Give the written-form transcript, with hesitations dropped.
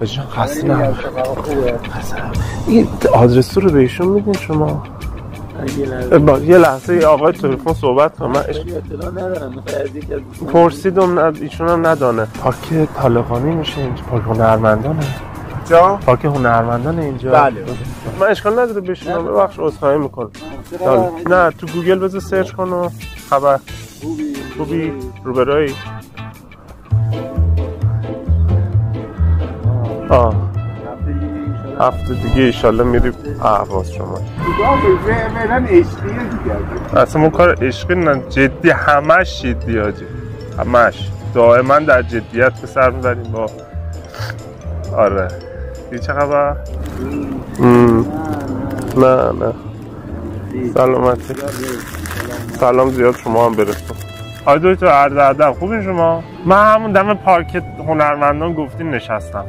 بجن خسته نباش. این آدرس رو به ایشون میدین شما؟ یه لحظه آقای تلفن صحبت کنم. من اطلاع ندارم. پرسیدم ایشون هم ندانه. پارک طالقانی میشه اینجا؟ پارک هنرمندانه؟ جا؟ پارک هنرمندانه اینجا؟ بله. من اشکال نداره بشینم. ببخش عذرخواهی میکنم. نه تو گوگل بذار سرچ کن و خبر. خوبی روبرایی. هفته دیگه ایشالله میریم اهواز شما. اصلا اون کار عشقی نه، جدی، همش جدی آجی، همش دائما در جدیت به سر میبریم با. آره دیگه چه خبر؟ نه سلامتی. سلام زیاد شما هم برسون. آی دکتر عرض ادب، خوبین شما؟ من همون دم پارک هنرمندان گفتین نشستم.